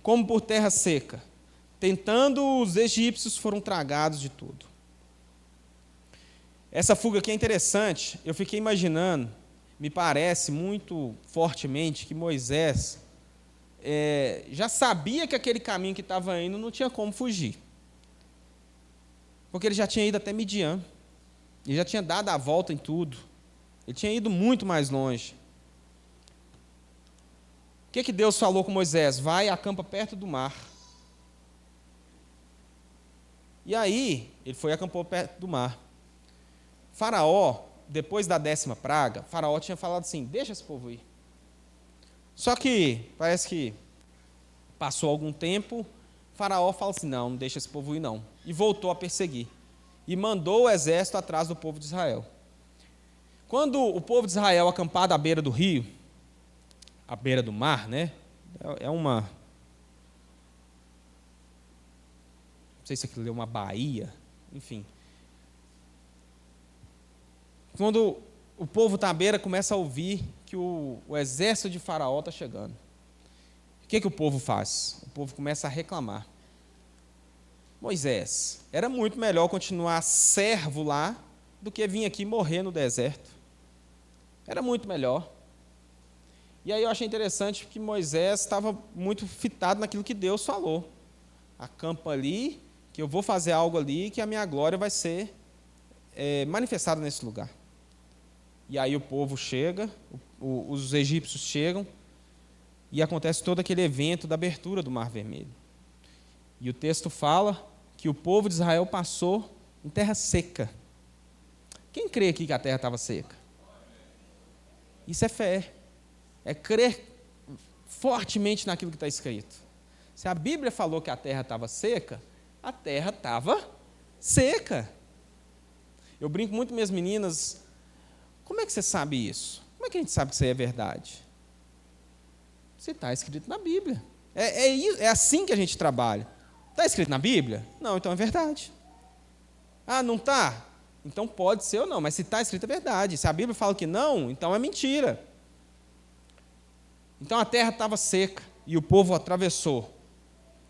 como por terra seca. Tentando, os egípcios foram tragados de tudo. Essa fuga aqui é interessante. Eu fiquei imaginando, me parece muito fortemente que Moisés já sabia que aquele caminho que estava indo não tinha como fugir. Porque ele já tinha ido até Midian. Ele já tinha dado a volta em tudo. Ele tinha ido muito mais longe. O que Deus falou com Moisés? Vai e acampa perto do mar. E aí, ele foi e acampou perto do mar. Faraó, depois da 10ª praga, Faraó tinha falado assim, deixa esse povo ir. Só que, parece que passou algum tempo, Faraó fala assim, não deixa esse povo ir não. E voltou a perseguir. E mandou o exército atrás do povo de Israel. Quando o povo de Israel acampado à beira do rio, à beira do mar, né? Não sei se aquilo é uma baía, enfim. Quando o povo está à beira, começa a ouvir que o exército de Faraó está chegando. O que o povo faz? O povo começa a reclamar. Moisés, era muito melhor continuar servo lá do que vir aqui morrer no deserto. Era muito melhor. E aí eu achei interessante que Moisés estava muito fitado naquilo que Deus falou. Acampa ali, que eu vou fazer algo ali, que a minha glória vai ser manifestada nesse lugar. E aí o povo chega, os egípcios chegam, e acontece todo aquele evento da abertura do Mar Vermelho. E o texto fala que o povo de Israel passou em terra seca. Quem crê aqui que a terra estava seca? Isso é fé. É crer fortemente naquilo que está escrito. Se a Bíblia falou que a terra estava seca, a terra estava seca. Eu brinco muito com minhas meninas, como é que você sabe isso? Como é que a gente sabe que isso aí é verdade? Se está escrito na Bíblia. É assim que a gente trabalha. Está escrito na Bíblia? Não, então é verdade. Ah, não está? Então pode ser ou não, mas se está escrito é verdade. Se a Bíblia fala que não, então é mentira. Então a terra estava seca e o povo atravessou.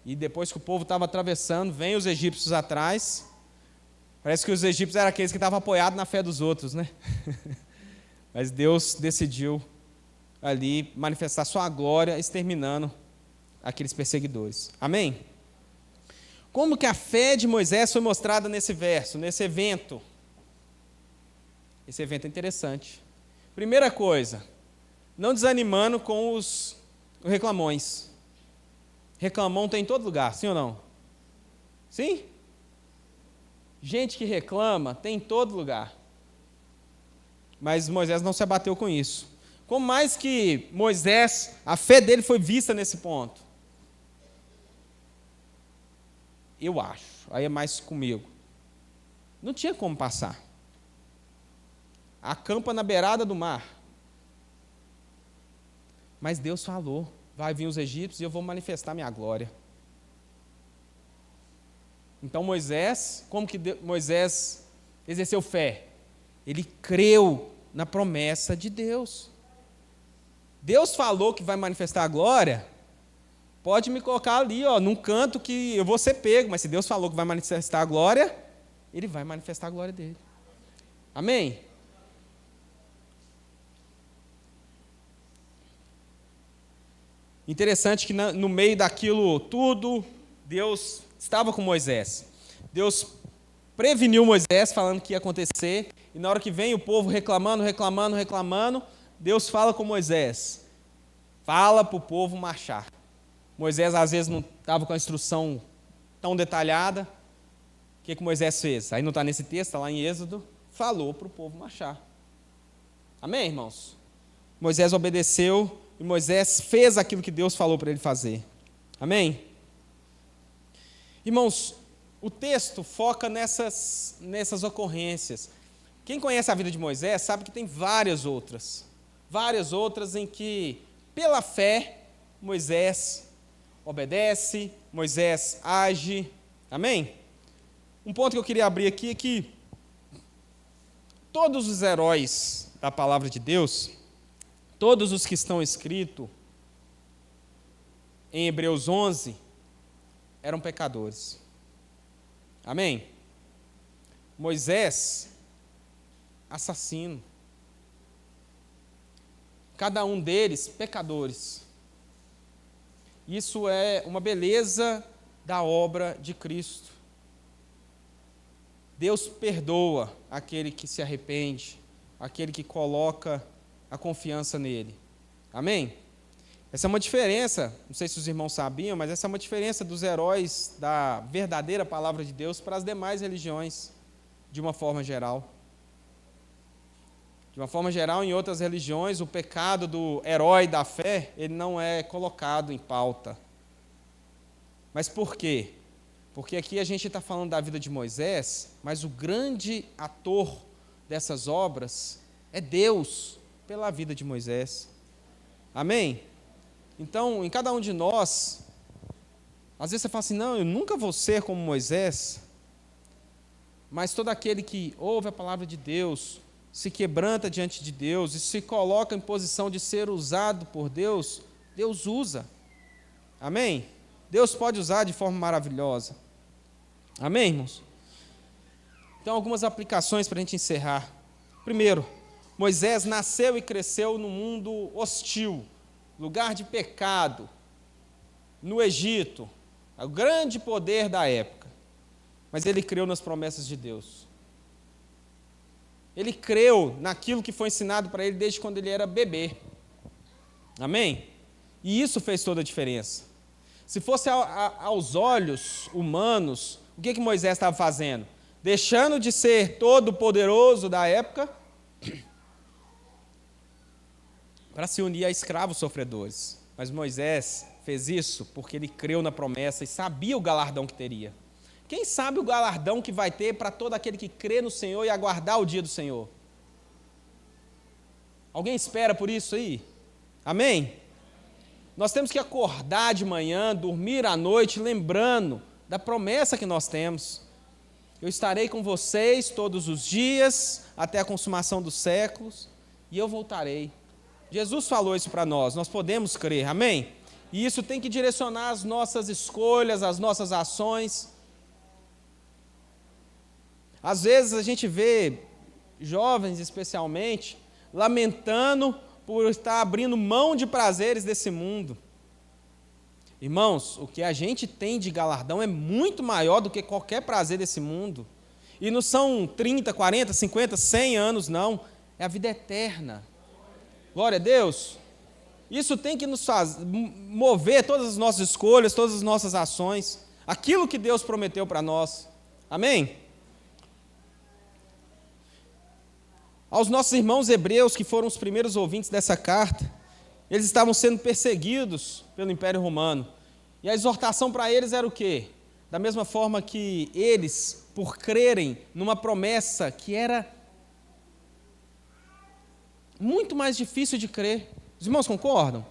E depois que o povo estava atravessando, vem os egípcios atrás. Parece que os egípcios eram aqueles que estavam apoiados na fé dos outros, né? Mas Deus decidiu ali manifestar sua glória, exterminando aqueles perseguidores. Amém? Como que a fé de Moisés foi mostrada nesse verso, nesse evento? Esse evento é interessante. Primeira coisa, não desanimando com os reclamões. Reclamão tem em todo lugar, sim ou não? Sim? Gente que reclama tem em todo lugar. Mas Moisés não se abateu com isso. Como mais que Moisés, a fé dele foi vista nesse ponto? Eu acho, aí é mais comigo. Não tinha como passar. Acampa na beirada do mar. Mas Deus falou, vai vir os egípcios e eu vou manifestar minha glória. Então Moisés, como que Moisés exerceu fé? Ele creu na promessa de Deus. Deus falou que vai manifestar a glória, pode me colocar ali, num canto que eu vou ser pego, mas se Deus falou que vai manifestar a glória, Ele vai manifestar a glória dele. Amém? Interessante que no meio daquilo tudo, Deus estava com Moisés. Deus preveniu Moisés, falando que ia acontecer, e na hora que vem o povo reclamando, Deus fala com Moisés, fala para o povo marchar. Moisés às vezes não estava com a instrução tão detalhada. O que Moisés fez? Aí não está nesse texto, está lá em Êxodo, falou para o povo marchar. Amém, irmãos? Moisés obedeceu e Moisés fez aquilo que Deus falou para ele fazer. Amém? Irmãos, o texto foca nessas ocorrências. Quem conhece a vida de Moisés sabe que tem várias outras em que, pela fé, Moisés obedece, Moisés age. Amém? Um ponto que eu queria abrir aqui é que todos os heróis da palavra de Deus Todos os que estão escritos em Hebreus 11 eram pecadores. Amém? Moisés, assassino. Cada um deles, pecadores. Isso é uma beleza da obra de Cristo. Deus perdoa aquele que se arrepende, aquele que coloca a confiança nele. Amém? Essa é uma diferença, não sei se os irmãos sabiam, mas essa é uma diferença dos heróis da verdadeira palavra de Deus para as demais religiões, de uma forma geral. De uma forma geral, em outras religiões, o pecado do herói da fé, ele não é colocado em pauta. Mas por quê? Porque aqui a gente está falando da vida de Moisés, mas o grande ator dessas obras é Deus, pela vida de Moisés. Amém? Então, em cada um de nós, às vezes você fala assim, não, eu nunca vou ser como Moisés, mas todo aquele que ouve a palavra de Deus, se quebranta diante de Deus e se coloca em posição de ser usado por Deus, Deus usa. Amém? Deus pode usar de forma maravilhosa. Amém, irmãos? Então, algumas aplicações para a gente encerrar. Primeiro, Moisés nasceu e cresceu no mundo hostil, lugar de pecado, no Egito, o grande poder da época. Mas ele creu nas promessas de Deus. Ele creu naquilo que foi ensinado para ele desde quando ele era bebê. Amém? E isso fez toda a diferença. Se fosse aos olhos humanos, o que Moisés estava fazendo? Deixando de ser todo poderoso da época para se unir a escravos sofredores. Mas Moisés fez isso porque ele creu na promessa e sabia o galardão que teria. Quem sabe o galardão que vai ter para todo aquele que crê no Senhor e aguardar o dia do Senhor? Alguém espera por isso aí? Amém? Nós temos que acordar de manhã, dormir à noite, lembrando da promessa que nós temos. Eu estarei com vocês todos os dias, até a consumação dos séculos, e eu voltarei. Jesus falou isso para nós, nós podemos crer, amém? E isso tem que direcionar as nossas escolhas, as nossas ações. Às vezes a gente vê jovens, especialmente, lamentando por estar abrindo mão de prazeres desse mundo. Irmãos, o que a gente tem de galardão é muito maior do que qualquer prazer desse mundo. E não são 30, 40, 50, 100 anos, não. É a vida eterna. Glória a Deus. Isso tem que nos mover todas as nossas escolhas, todas as nossas ações. Aquilo que Deus prometeu para nós. Amém? Aos nossos irmãos hebreus, que foram os primeiros ouvintes dessa carta, eles estavam sendo perseguidos pelo Império Romano. E a exortação para eles era o quê? Da mesma forma que eles, por crerem numa promessa que era muito mais difícil de crer. Os irmãos concordam?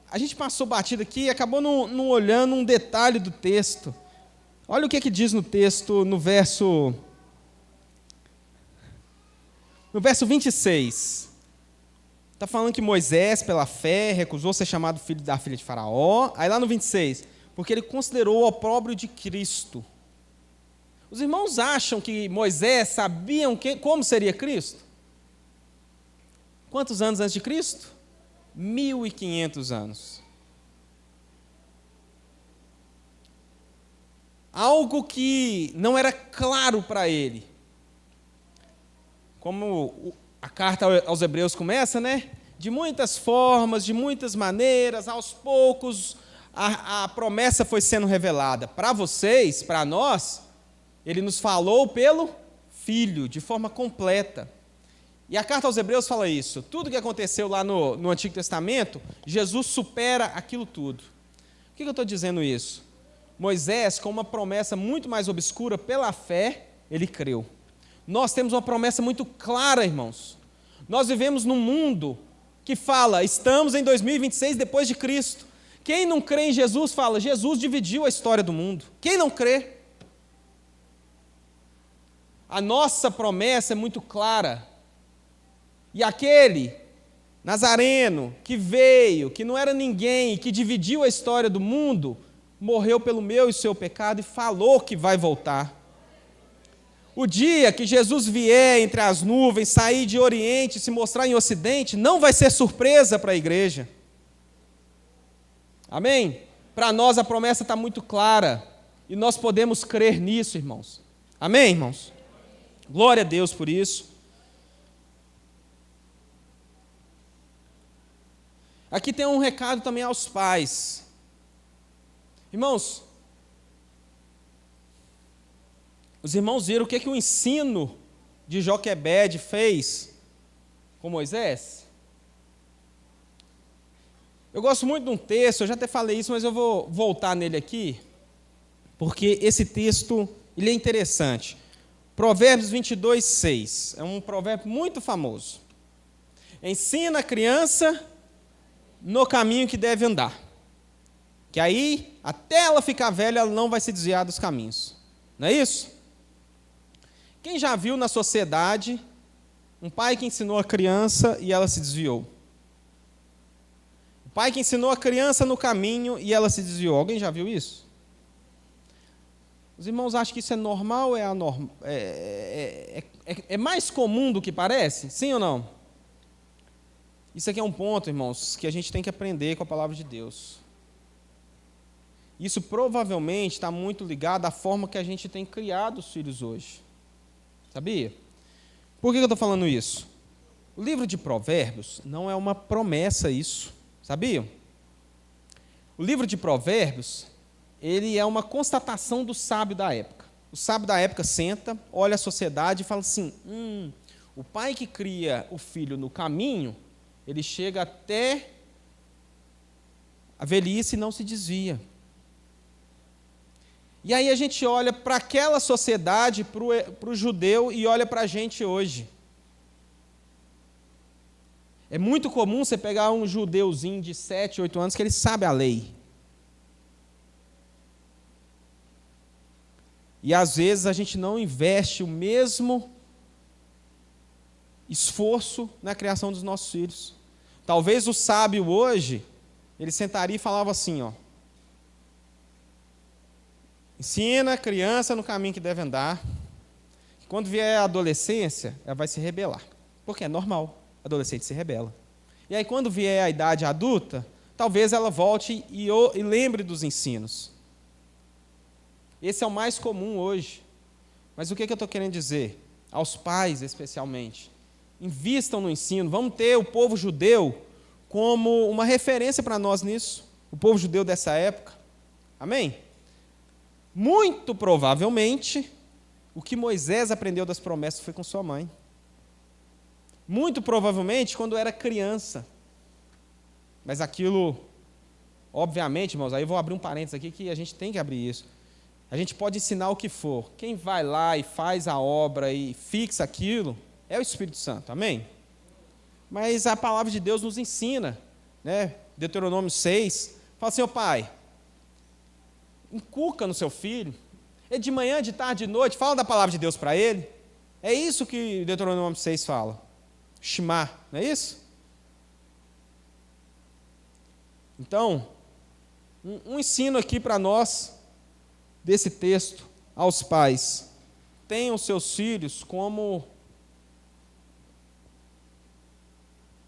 A gente passou batido aqui e acabou não olhando um detalhe do texto. Olha o que diz no texto, no verso 26. Está falando que Moisés, pela fé, recusou ser chamado filho da filha de Faraó. Aí lá no 26, porque ele considerou o opróbrio de Cristo. Os irmãos acham que Moisés sabiam como seria Cristo? Quantos anos antes de Cristo? 1500 anos. Algo que não era claro para ele. Como a carta aos Hebreus começa, né? De muitas formas, de muitas maneiras, aos poucos, a promessa foi sendo revelada. Para vocês, para nós, ele nos falou pelo Filho, de forma completa. E a carta aos Hebreus fala isso. Tudo que aconteceu lá no Antigo Testamento, Jesus supera aquilo tudo. Por que eu estou dizendo isso? Moisés, com uma promessa muito mais obscura, pela fé, ele creu. Nós temos uma promessa muito clara, irmãos. Nós vivemos num mundo que fala, estamos em 2026 depois de Cristo. Quem não crê em Jesus fala, Jesus dividiu a história do mundo. Quem não crê? A nossa promessa é muito clara. E aquele Nazareno, que veio, que não era ninguém, que dividiu a história do mundo, morreu pelo meu e seu pecado e falou que vai voltar. O dia que Jesus vier entre as nuvens, sair de Oriente e se mostrar em Ocidente, não vai ser surpresa para a igreja. Amém? Para nós a promessa está muito clara e nós podemos crer nisso, irmãos. Amém, irmãos? Glória a Deus por isso. Aqui tem um recado também aos pais. Irmãos, os irmãos viram o que o ensino de Joquebede fez com Moisés? Eu gosto muito de um texto, eu já até falei isso, mas eu vou voltar nele aqui, porque esse texto ele é interessante. Provérbios 22, 6. É um provérbio muito famoso. Ensina a criança no caminho que deve andar, que aí, até ela ficar velha, ela não vai se desviar dos caminhos. Não é isso? Quem já viu na sociedade um pai que ensinou a criança e ela se desviou? O pai que ensinou a criança no caminho e ela se desviou. Alguém já viu isso? Os irmãos acham que isso é normal ou é anormal? É mais comum do que parece? Sim ou não? Isso aqui é um ponto, irmãos, que a gente tem que aprender com a palavra de Deus. Isso provavelmente está muito ligado à forma que a gente tem criado os filhos hoje. Sabia? Por que eu estou falando isso? O livro de Provérbios não é uma promessa isso. Sabia? O livro de Provérbios, ele é uma constatação do sábio da época. O sábio da época senta, olha a sociedade e fala assim, o pai que cria o filho no caminho, ele chega até a velhice e não se desvia. E aí a gente olha para aquela sociedade, para o judeu, e olha para a gente hoje. É muito comum você pegar um judeuzinho de 7, 8 anos que ele sabe a lei. E às vezes a gente não investe o mesmo esforço na criação dos nossos filhos. Talvez o sábio hoje, ele sentaria e falava assim, ensina a criança no caminho que deve andar. Quando vier a adolescência, ela vai se rebelar. Porque é normal, adolescente se rebela. E aí quando vier a idade adulta, talvez ela volte e lembre dos ensinos. Esse é o mais comum hoje. Mas o que eu estou querendo dizer? Aos pais, especialmente. Invistam no ensino. Vamos ter o povo judeu como uma referência para nós nisso. O povo judeu dessa época. Amém? Muito provavelmente, o que Moisés aprendeu das promessas foi com sua mãe. Muito provavelmente, quando era criança. Mas aquilo, obviamente, irmãos, aí eu vou abrir um parênteses aqui que a gente tem que abrir isso. A gente pode ensinar o que for. Quem vai lá e faz a obra e fixa aquilo é o Espírito Santo, amém? Mas a palavra de Deus nos ensina, né? Deuteronômio 6, fala assim, pai, inculca no seu filho, é de manhã, de tarde, de noite, fala da palavra de Deus para ele. É isso que Deuteronômio 6 fala. Shema, não é isso? Então, um ensino aqui para nós, desse texto, aos pais. Tenham seus filhos como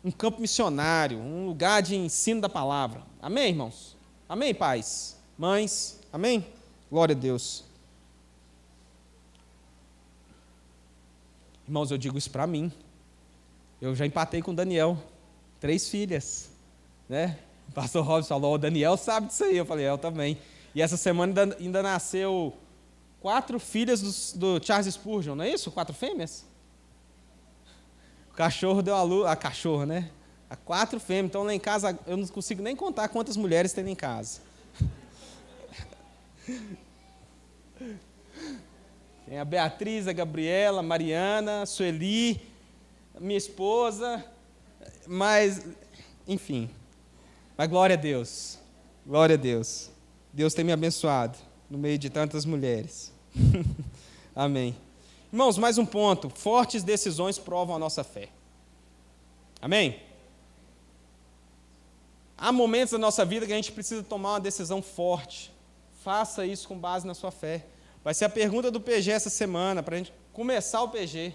um campo missionário, um lugar de ensino da palavra. Amém, irmãos? Amém, pais? Mães? Amém? Glória a Deus. Irmãos, eu digo isso para mim. Eu já empatei com o Daniel. 3 filhas. Né? O pastor Robson falou, o Daniel sabe disso aí. Eu falei, eu também. E essa semana ainda nasceu 4 filhas do Charles Spurgeon, não é isso? 4 fêmeas? O cachorro deu a luz, a cachorra, né? A 4 fêmeas. Então lá em casa, eu não consigo nem contar quantas mulheres tem em casa. Tem a Beatriz, a Gabriela, a Mariana, a Sueli, a minha esposa, mas, enfim. Mas glória a Deus. Glória a Deus. Deus tem me abençoado no meio de tantas mulheres. Amém. Irmãos, mais um ponto. Fortes decisões provam a nossa fé. Amém? há momentos da nossa vida que a gente precisa tomar uma decisão forte. Faça isso com base na sua fé. Vai ser a pergunta do PG essa semana, para a gente começar o PG.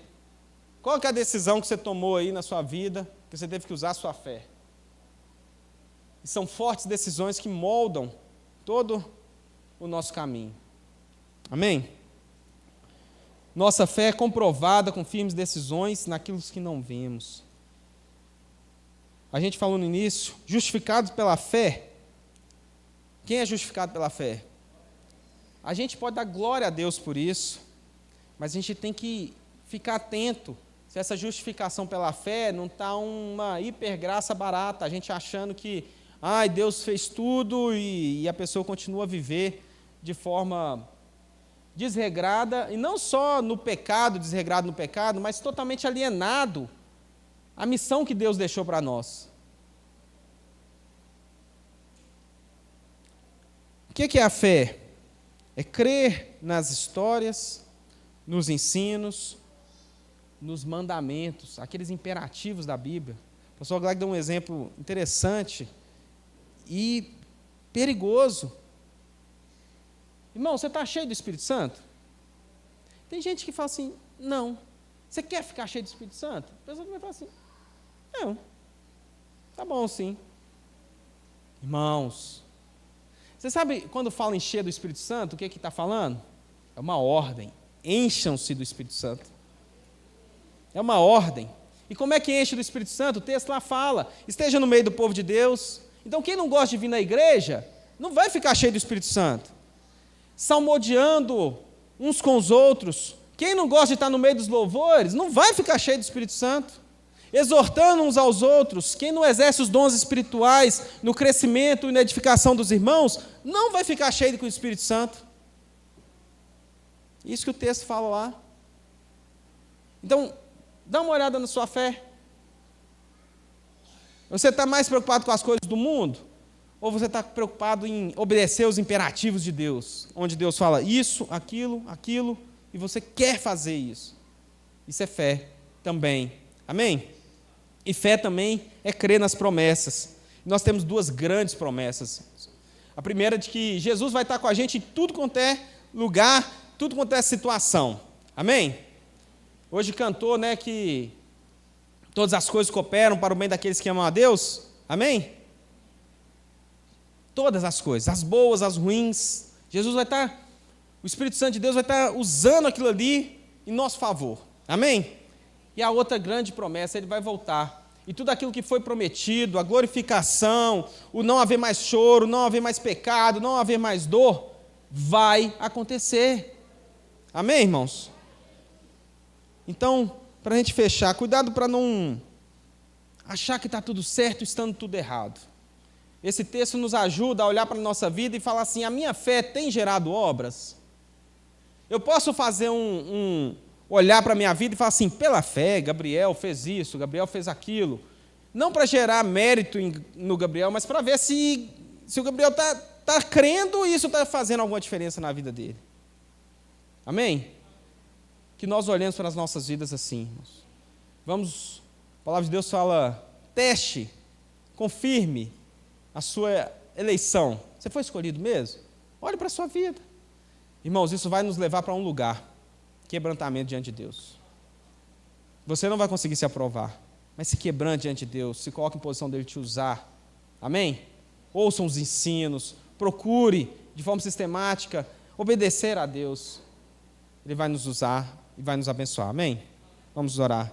Qual que é a decisão que você tomou aí na sua vida, que você teve que usar a sua fé? E são fortes decisões que moldam todo o nosso caminho. Amém? Nossa fé é comprovada com firmes decisões naquilo que não vemos. A gente falou no início, justificados pela fé. Quem é justificado pela fé? A gente pode dar glória a Deus por isso, mas a gente tem que ficar atento se essa justificação pela fé não está uma hipergraça barata, a gente achando que Deus fez tudo e a pessoa continua a viver de forma desregrada, e não só no pecado, desregrado no pecado, mas totalmente alienado à missão que Deus deixou para nós. O que é a fé? É crer nas histórias, nos ensinos, nos mandamentos, aqueles imperativos da Bíblia. O pastor Glag deu um exemplo interessante e perigoso. Irmão, você está cheio do Espírito Santo? Tem gente que fala assim, não. Você quer ficar cheio do Espírito Santo? A pessoa vai falar assim, não. Tá bom, sim. Irmãos, você sabe quando fala encher do Espírito Santo, o que está falando? É uma ordem. Encham-se do Espírito Santo. É uma ordem. E como é que enche do Espírito Santo? O texto lá fala, esteja no meio do povo de Deus. Então quem não gosta de vir na igreja, não vai ficar cheio do Espírito Santo. Salmodiando uns com os outros. Quem não gosta de estar no meio dos louvores, não vai ficar cheio do Espírito Santo. Exortando uns aos outros. Quem não exerce os dons espirituais no crescimento e na edificação dos irmãos, não vai ficar cheio com o Espírito Santo. Isso que o texto fala lá. Então, dá uma olhada na sua fé. Você está mais preocupado com as coisas do mundo? Ou você está preocupado em obedecer os imperativos de Deus? Onde Deus fala isso, aquilo, e você quer fazer isso. Isso é fé também. Amém? E fé também é crer nas promessas. Nós temos duas grandes promessas. A primeira é de que Jesus vai estar com a gente em tudo quanto é lugar, tudo quanto é situação. Amém? Hoje cantou, que todas as coisas cooperam para o bem daqueles que amam a Deus. Amém? Todas as coisas, as boas, as ruins. Jesus vai estar, o Espírito Santo de Deus vai estar usando aquilo ali em nosso favor. Amém? E a outra grande promessa, ele vai voltar. E tudo aquilo que foi prometido, a glorificação, o não haver mais choro, não haver mais pecado, não haver mais dor, vai acontecer. Amém, irmãos? Então, para a gente fechar, cuidado para não achar que está tudo certo estando tudo errado. Esse texto nos ajuda a olhar para a nossa vida e falar assim, a minha fé tem gerado obras? Eu posso fazer olhar para a minha vida e falar assim, pela fé, Gabriel fez isso, Gabriel fez aquilo. Não para gerar mérito no Gabriel, mas para ver se o Gabriel está crendo e isso está fazendo alguma diferença na vida dele. Amém? Que nós olhemos para as nossas vidas assim, irmãos. A palavra de Deus fala, teste, confirme a sua eleição. Você foi escolhido mesmo? Olhe para a sua vida. Irmãos, isso vai nos levar para um lugar, quebrantamento diante de Deus. Você não vai conseguir se aprovar, mas se quebrante diante de Deus, se coloque em posição dele te usar. Amém? Ouçam os ensinos, procure de forma sistemática obedecer a Deus. Ele vai nos usar e vai nos abençoar. Amém? Vamos orar.